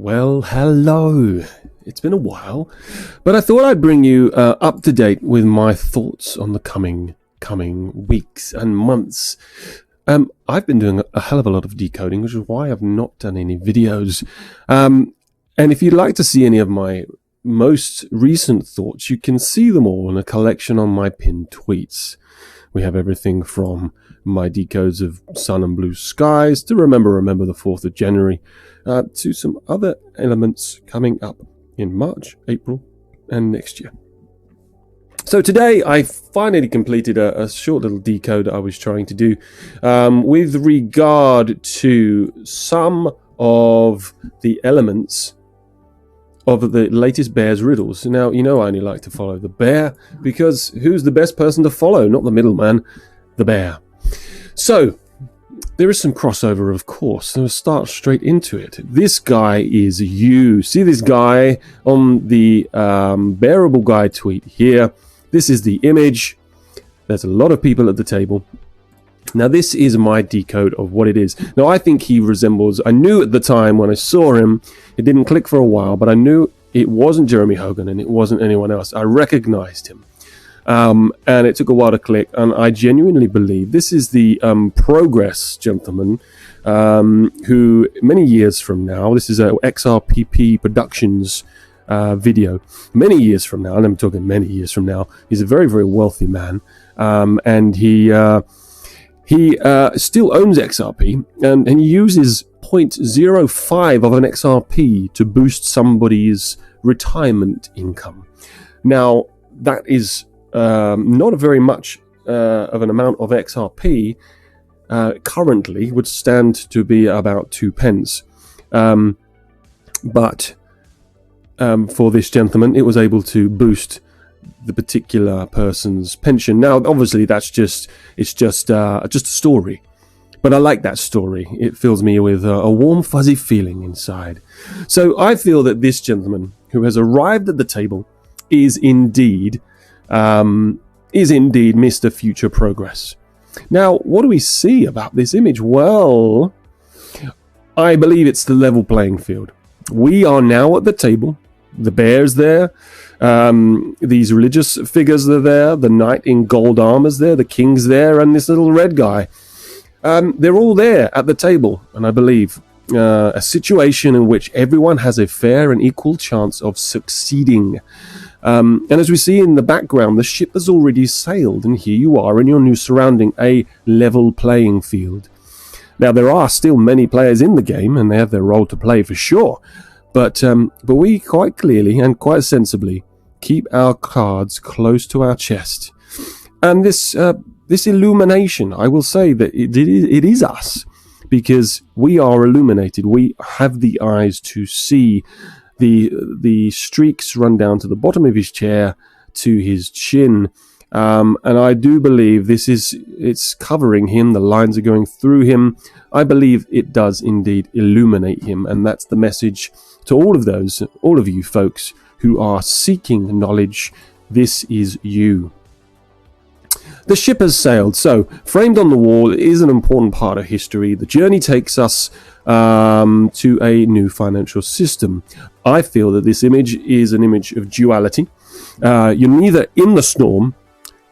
Well, hello. It's been a while, but I thought I'd bring you up to date with my thoughts on the coming weeks and months. I've been doing a hell of a lot of decoding, which is why I've not done any videos. And if you'd like to see any of my most recent thoughts, you can see them all in a collection on my pinned tweets. We have everything from my decodes of sun and blue skies to remember the 4th of January, to some other elements coming up in March, April, and next year. So today I finally completed a short little decode I was trying to do with regard to some of the elements of the latest bear's riddles. Now, you know I only like to follow the bear, because who's the best person to follow? Not the middleman, the bear. So, there is some crossover, of course. Let's start straight into it. This guy is you. See this guy on the Bearable Guy tweet here? This is the image. There's a lot of people at the table. Now, this is my decode of what it is. Now, I think he resembles... I knew at the time when I saw him, it didn't click for a while, but I knew it wasn't Jeremy Hogan and it wasn't anyone else. I recognized him. And it took a while to click, and I genuinely believe this is the Progress gentleman, who many years from now, this is a XRPP Productions video, many years from now, and I'm talking many years from now, he's a very, very wealthy man, and he still owns XRP, and he uses 0.05 of an XRP to boost somebody's retirement income. Now, that is not a very much of an amount of XRP. Currently would stand to be about 2 pence. But for this gentleman, it was able to boost the particular person's pension. Now, obviously, it's just a story. But I like that story. It fills me with a warm, fuzzy feeling inside. So I feel that this gentleman who has arrived at the table is indeed Mr. Future Progress. Now, what do we see about this image? Well, I believe it's the level playing field. We are now at the table. The bear's there. These religious figures are there. The knight in gold armor's there. The king's there. And this little red guy. They're all there at the table. And I believe a situation in which everyone has a fair and equal chance of succeeding. And as we see in the background, the ship has already sailed, and here you are in your new surrounding, a level playing field. Now, there are still many players in the game, and they have their role to play for sure, but we quite clearly and quite sensibly keep our cards close to our chest. And this illumination, I will say that it is us, because we are illuminated. We have the eyes to see the streaks run down to the bottom of his chair to his chin, and I do believe it's covering him. The lines are going through him. I believe it does indeed illuminate him, and that's the message to all of you folks who are seeking knowledge. This is you. The ship has sailed, so framed on the wall is an important part of history. The journey takes us to a new financial system. I feel that this image is an image of duality. You're neither in the storm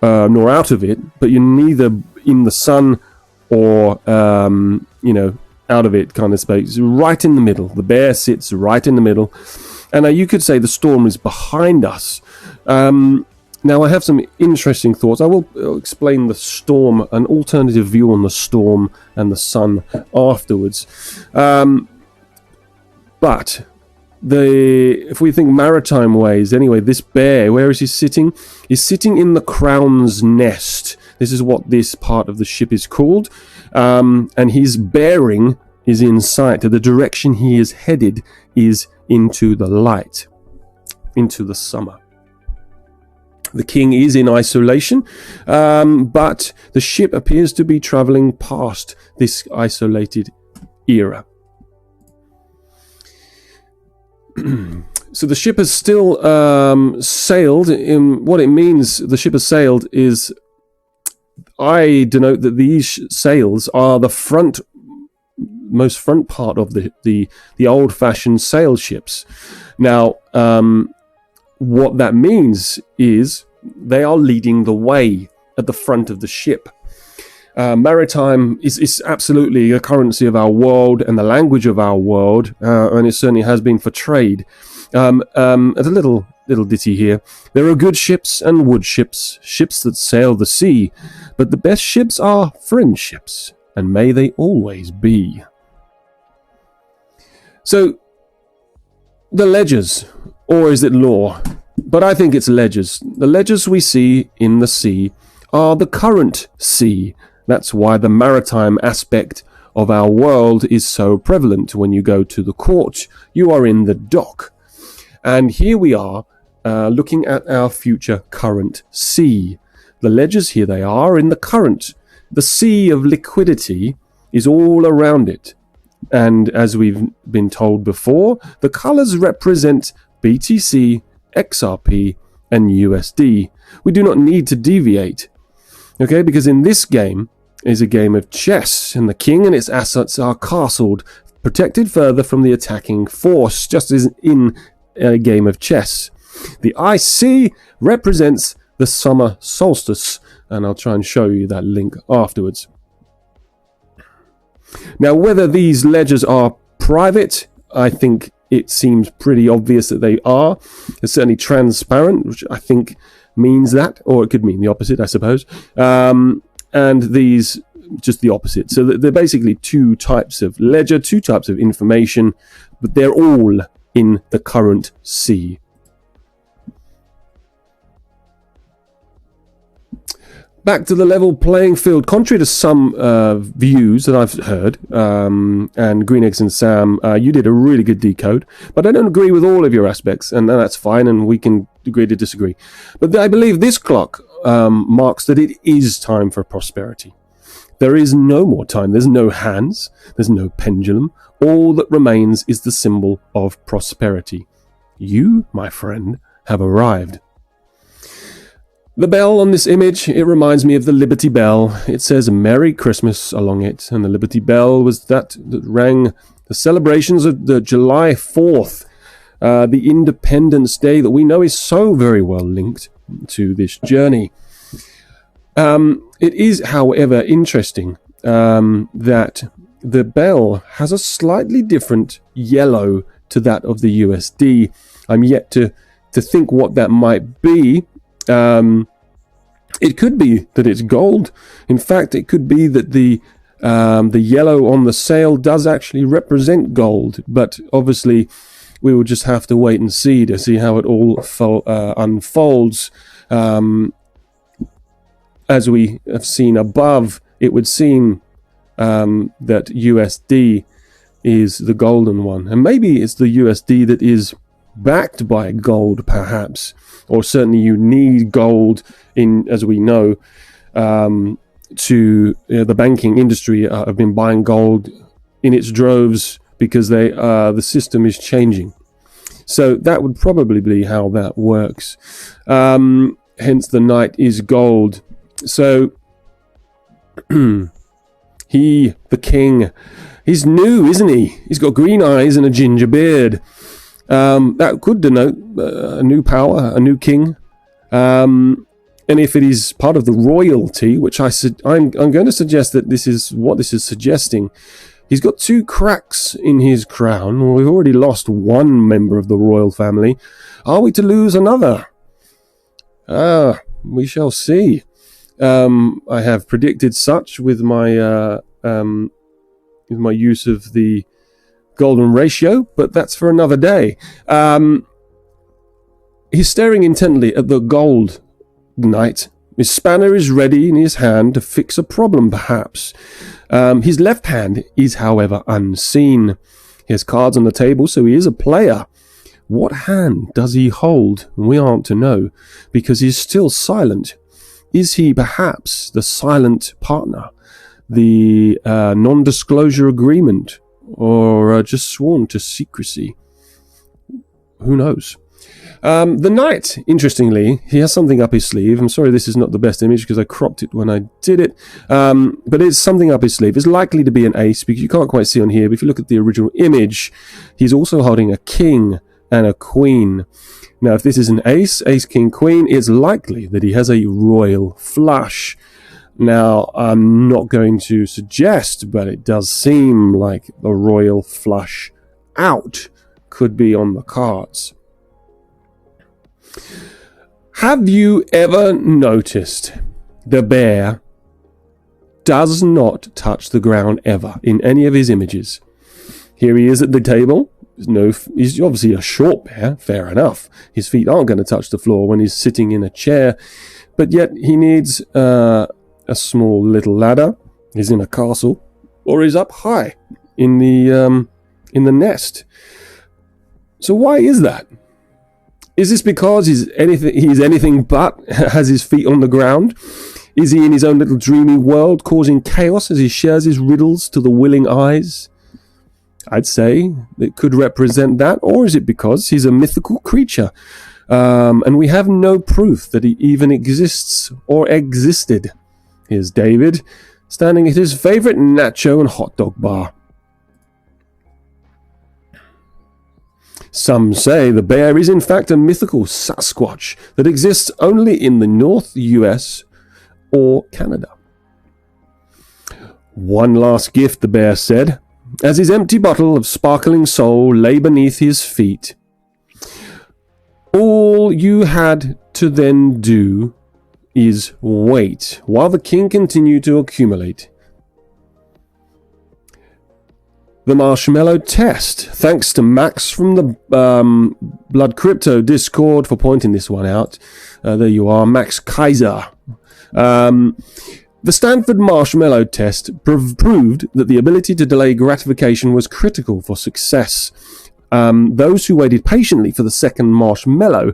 nor out of it, but you're neither in the sun or out of it kind of space. Right in the middle. The bear sits right in the middle, and you could say the storm is behind us. Now, I have some interesting thoughts. I will explain the storm, an alternative view on the storm and the sun afterwards. But if we think maritime ways, anyway, this bear, where is he sitting? He's sitting in the crown's nest. This is what this part of the ship is called. And his bearing is in sight. The direction he is headed is into the light, into the summer. The king is in isolation, but the ship appears to be traveling past this isolated era. So the ship has still sailed. In what it means, the ship has sailed is, I denote that these sails are the front most front part of the old-fashioned sail ships. Now, what that means is they are leading the way at the front of the ship. Maritime is absolutely a currency of our world and the language of our world, and it certainly has been for trade. As a little ditty here. There are good ships and wood ships, ships that sail the sea, but the best ships are friendships, and may they always be. So, the ledgers, or is it lore? But I think it's ledgers. The ledgers we see in the sea are the current sea. That's why the maritime aspect of our world is so prevalent. When you go to the court, you are in the dock. And here we are, looking at our future current sea. The ledgers, here they are in the current. The sea of liquidity is all around it. And as we've been told before, the colors represent BTC, XRP, and USD. We do not need to deviate. Okay, because in this game is a game of chess, and the king and its assets are castled, protected further from the attacking force, just as in a game of chess. The IC represents the summer solstice, and I'll try and show you that link afterwards. Now, whether these ledgers are private, I think it seems pretty obvious that they are. They're certainly transparent, which I think means that, or it could mean the opposite, I suppose. And these, just the opposite. So they're basically two types of ledger, two types of information, but they're all in the current sea. Back to the level playing field. Contrary to some views that I've heard, and Green Eggs and Sam, you did a really good decode, but I don't agree with all of your aspects, and that's fine, and we can agree to disagree. But I believe this clock marks that it is time for prosperity. There is no more time. There's no hands. There's no pendulum. All that remains is the symbol of prosperity. You, my friend, have arrived. The bell on this image, it reminds me of the Liberty Bell. It says Merry Christmas along it, and the Liberty Bell was that rang the celebrations of the July 4th, the Independence Day that we know is so very well linked to this journey. It is, however, interesting that the bell has a slightly different yellow to that of the USD. I'm yet to think what that might be. It could be that it's gold. In fact, it could be that the yellow on the sail does actually represent gold. But obviously, we will just have to wait and see to see how it all unfolds. As we have seen above, it would seem that USD is the golden one, and maybe it's the USD that is backed by gold, perhaps. Or certainly you need gold in, as we know, to the banking industry have been buying gold in its droves because the system is changing. So that would probably be how that works. Hence the knight is gold. So he, the king, he's new, isn't he? He's got green eyes and a ginger beard. That could denote a new power, a new king. And if it is part of the royalty, which I'm going to suggest that this is what this is suggesting. He's got two cracks in his crown. We've already lost one member of the royal family. Are we to lose another? We shall see. I have predicted such with my use of the golden ratio, but that's for another day. He's staring intently at the gold knight. His spanner is ready in his hand to fix a problem, perhaps. His left hand is, however, unseen. He has cards on the table, so he is a player. What hand does he hold? We aren't to know, because he's still silent. Is he perhaps the silent partner, the non-disclosure agreement, or just sworn to secrecy? Who knows? The knight, interestingly, he has something up his sleeve. I'm sorry this is not the best image because I cropped it when I did it. But it's something up his sleeve. It's likely to be an ace because you can't quite see on here. But if you look at the original image, he's also holding a king and a queen. Now, if this is an ace, ace, king, queen, it's likely that he has a royal flush. Now, I'm not going to suggest, but it does seem like the royal flush out could be on the cards. Have you ever noticed the bear does not touch the ground ever in any of his images? Here he is at the table. He's obviously a short bear, fair enough. His feet aren't going to touch the floor when he's sitting in a chair, but yet he needs a small little ladder. He's in a castle, or he's up high in the nest. So why is that? Is this because he's anything but has his feet on the ground? Is he in his own little dreamy world, causing chaos as he shares his riddles to the willing eyes? I'd say it could represent that, or is it because he's a mythical creature, and we have no proof that he even exists or existed? Here's David, standing at his favorite nacho and hot dog bar. Some say the bear is in fact a mythical Sasquatch that exists only in the North US or Canada. One last gift, the bear said, as his empty bottle of sparkling soul lay beneath his feet. All you had to then do is wait while the king continued to accumulate. The marshmallow test. Thanks to Max from the Blood Crypto Discord for pointing this one out. There you are, Max Kaiser. The Stanford marshmallow test proved that the ability to delay gratification was critical for success. Those who waited patiently for the second marshmallow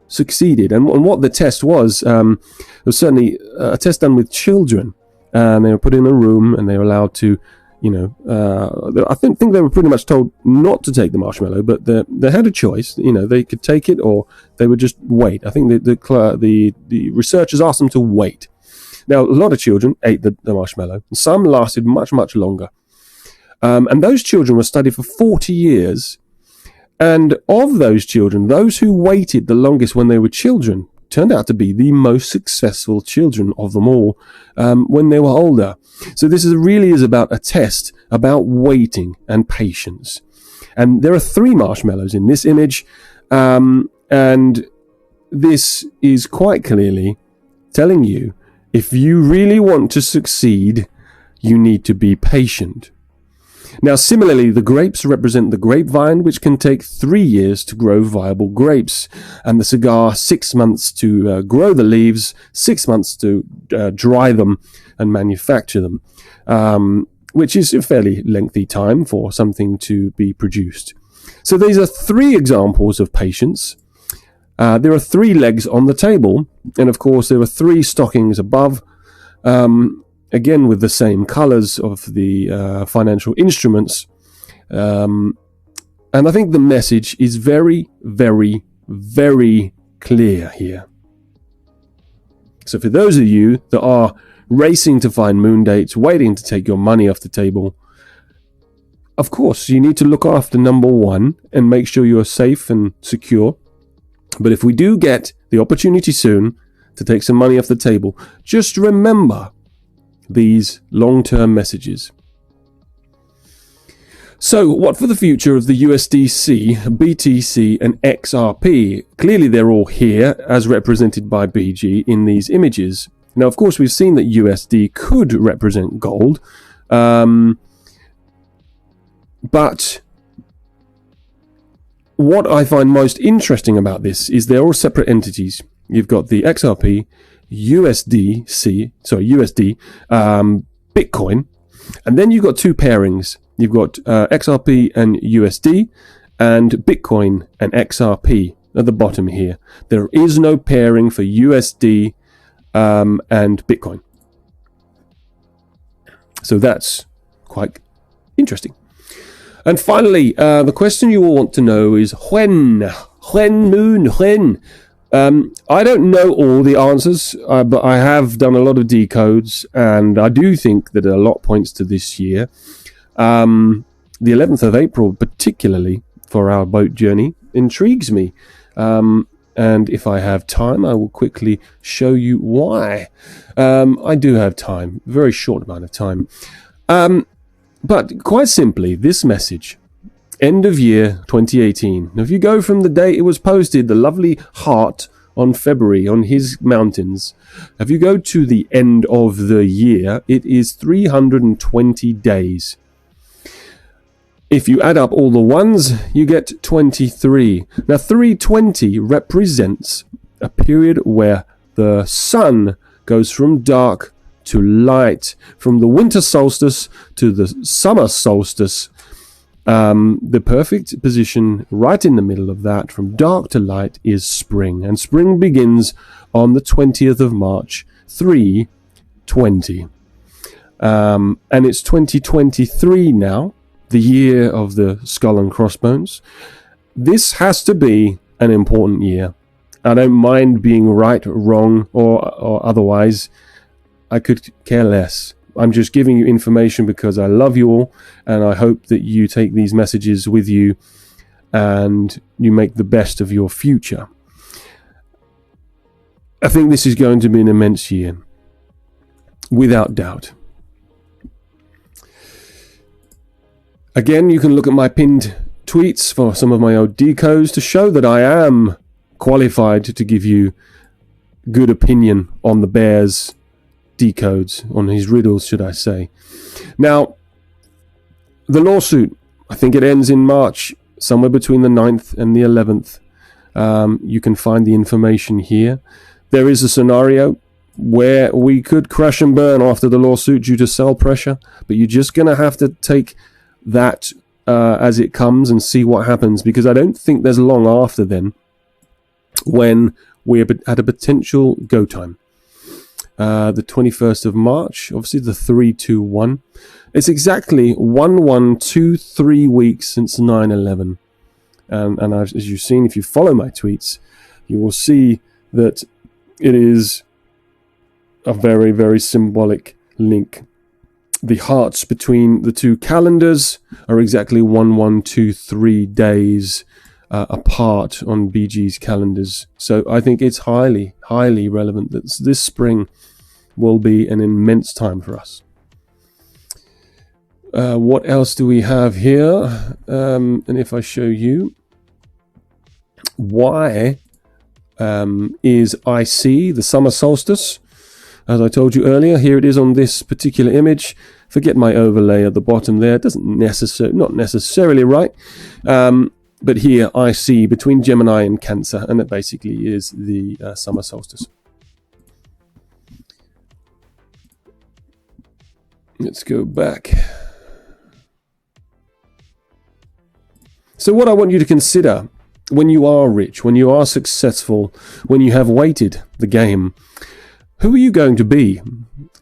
succeeded. And what the test was certainly a test done with children. And they were put in a room and they were allowed to, I think they were pretty much told not to take the marshmallow, but they had a choice. They could take it or they would just wait. I think the researchers asked them to wait. Now, a lot of children ate the marshmallow. Some lasted much, much longer. And those children were studied for 40 years. And of those children, those who waited the longest when they were children turned out to be the most successful children of them all when they were older. So this really is about a test about waiting and patience. And there are 3 marshmallows in this image. And this is quite clearly telling you, if you really want to succeed, you need to be patient. Now, similarly, the grapes represent the grapevine, which can take 3 years to grow viable grapes, and the cigar 6 months to grow the leaves, 6 months to dry them and manufacture them, which is a fairly lengthy time for something to be produced. So these are 3 examples of patience. There are 3 legs on the table, and of course there are 3 stockings above, again with the same colors of the financial instruments. And I think the message is very, very, very clear here. So for those of you that are racing to find moon dates, waiting to take your money off the table, of course you need to look after number 1 and make sure you are safe and secure. But if we do get the opportunity soon to take some money off the table, just remember these long-term messages. So, what for the future of the USDC, BTC, and XRP? Clearly they're all here, as represented by BG in these images. Now, of course, we've seen that USD could represent gold, but what I find most interesting about this is they're all separate entities. You've got the XRP, USD, Bitcoin, and then you've got 2 pairings. You've got XRP and USD, and Bitcoin and XRP at the bottom here. There is no pairing for USD and Bitcoin. So that's quite interesting. And finally, the question you will want to know is when When moon, when? I don't know all the answers, but I have done a lot of decodes, and I do think that a lot points to this year. The 11th of April, particularly for our boat journey, intrigues me. And if I have time, I will quickly show you why. I do have time, very short amount of time. But quite simply, this message, end of year 2018. Now, if you go from the day it was posted, the lovely heart on February on his mountains, if you go to the end of the year, it is 320 days. If you add up all the ones, you get 23. Now, 320 represents a period where the sun goes from dark to light, from the winter solstice to the summer solstice. The perfect position right in the middle of that, from dark to light, is spring. And spring begins on the 20th of March, 320. And it's 2023 now, the year of the skull and crossbones. This has to be an important year. I don't mind being right, wrong, or otherwise. I could care less. I'm just giving you information because I love you all, and I hope that you take these messages with you and you make the best of your future. I think this is going to be an immense year, without doubt. Again, you can look at my pinned tweets for some of my old decodes to show that I am qualified to give you good opinion on the Bears decodes, on his riddles, should I say. Now, the lawsuit, I think it ends in March, somewhere between the 9th and the 11th. You can find the information here. There is a scenario where we could crash and burn after the lawsuit due to sell pressure, but you're just going to have to take that as it comes and see what happens, because I don't think there's long after then when we're at a potential go time. The 21st of March, obviously the 321. It's exactly 1123 weeks since 9/11. And as you've seen, if you follow my tweets, you will see that it is a very, very symbolic link. The hearts between the two calendars are exactly 1123 days apart on BG's calendars. So I think it's highly, highly relevant that this spring will be an immense time for us. What else do we have here? And if I show you, why is IC the summer solstice? As I told you earlier, here it is on this particular image. Forget my overlay at the bottom there. It doesn't not necessarily right. But here I see between Gemini and Cancer, and it basically is the summer solstice. Let's go back. So what I want you to consider when you are rich, when you are successful, when you have weighted the game, who are you going to be?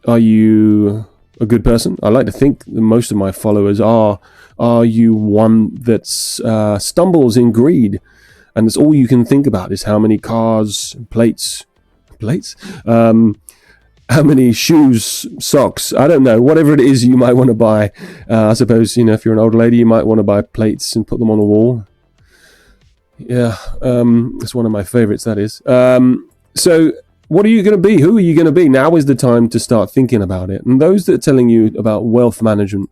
Are you a good person? I like to think that most of my followers are. Are you one that stumbles in greed, and that's all you can think about is how many cars, plates, how many shoes, socks, I don't know, whatever it is you might want to buy. I suppose, if you're an old lady, you might want to buy plates and put them on a wall. Yeah, it's one of my favorites, that is. So what are you going to be? Who are you going to be? Now is the time to start thinking about it. And those that are telling you about wealth management,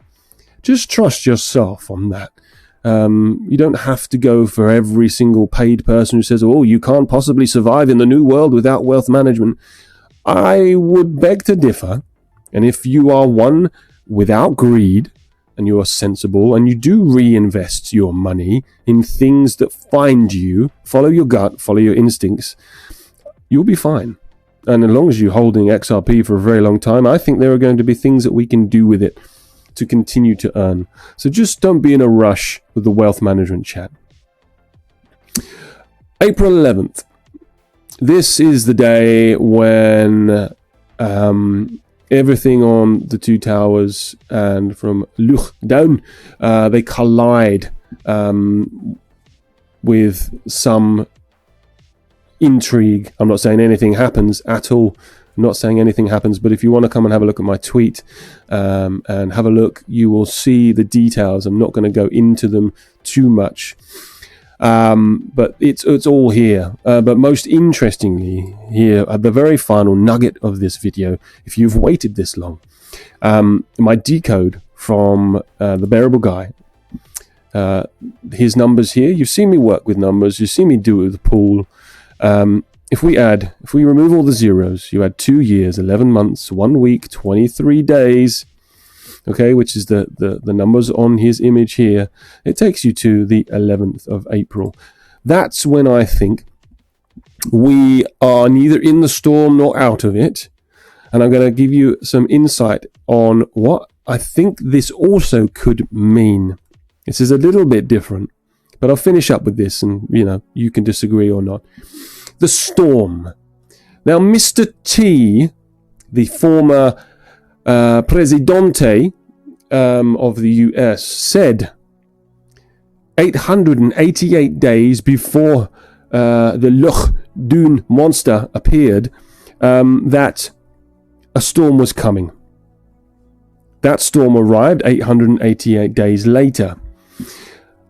just trust yourself on that. You don't have to go for every single paid person who says, oh, you can't possibly survive in the new world without wealth management. I would beg to differ. And if you are one without greed, and you are sensible, and you do reinvest your money in things that find you, follow your gut, follow your instincts, you'll be fine. And as long as you're holding XRP for a very long time, I think there are going to be things that we can do with it to continue to earn. So just don't be in a rush with the wealth management chat. April 11th. This is the day when everything on the two towers and from Luch down, they collide. with some intrigue. I'm not saying anything happens at all. I'm not saying anything happens, but if you want to come and have a look at my tweet and have a look, you will see the details. I'm not going to go into them too much, but it's all here. But most interestingly, here at the very final nugget of this video, if you've waited this long, my decode from the Bearable Guy, his numbers here. You've seen me work with numbers. You've seen me do it with the pool. If we remove all the zeros, you add 2 years, 11 months, 1 week, 23 days, okay, which is the numbers on his image here. It takes you to the 11th of April. That's when I think we are neither in the storm nor out of it. And I'm going to give you some insight on what I think this also could mean. This is a little bit different, but I'll finish up with this and, you can disagree or not. The storm. Now, Mr. T, the former Presidente of the US, said 888 days before the Loch Dune monster appeared that a storm was coming. That storm arrived 888 days later.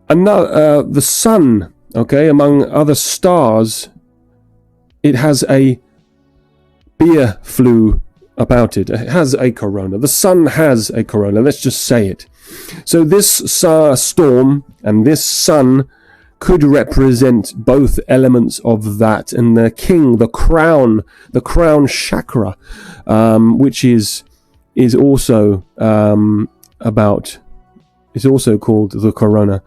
The sun, okay, among other stars, it has a beer flu about it. It has a corona. The sun has a corona. Let's just say it. So this storm and this sun could represent both elements of that. And the king, the crown chakra, which is also is also called the corona,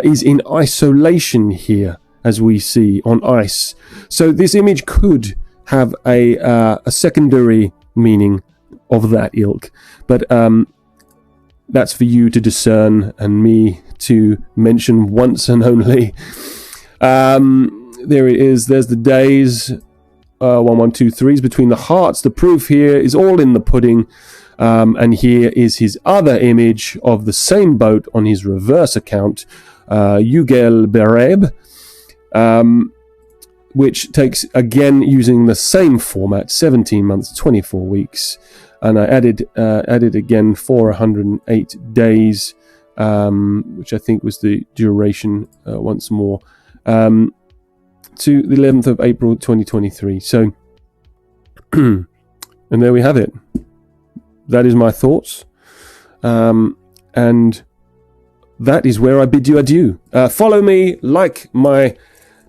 is in isolation here, as we see on ice. So this image could have a secondary meaning of that ilk, but that's for you to discern and me to mention once and only. There it is. There's the days. 1, 1, 2, 3s between the hearts. The proof here is all in the pudding. And here is his other image of the same boat on his reverse account, Yugel Bereb, which takes, again, using the same format, 17 months, 24 weeks. And I added again 408 days, which I think was the duration once more, to the 11th of April 2023. So, and there we have it. That is my thoughts. And that is where I bid you adieu. Follow me, like my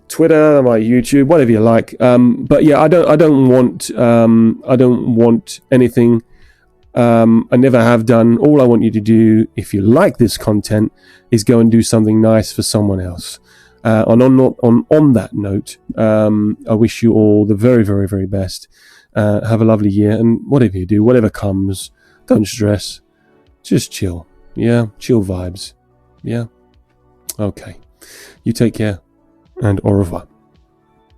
Twitter, my YouTube, whatever you like. But yeah, I don't want anything. I never have done. All I want you to do, if you like this content, is go and do something nice for someone else. On that note, I wish you all the very, very, very best. Have a lovely year, and whatever you do, whatever comes, don't stress. Just chill. Yeah, chill vibes. Yeah. Okay. You take care, and au revoir.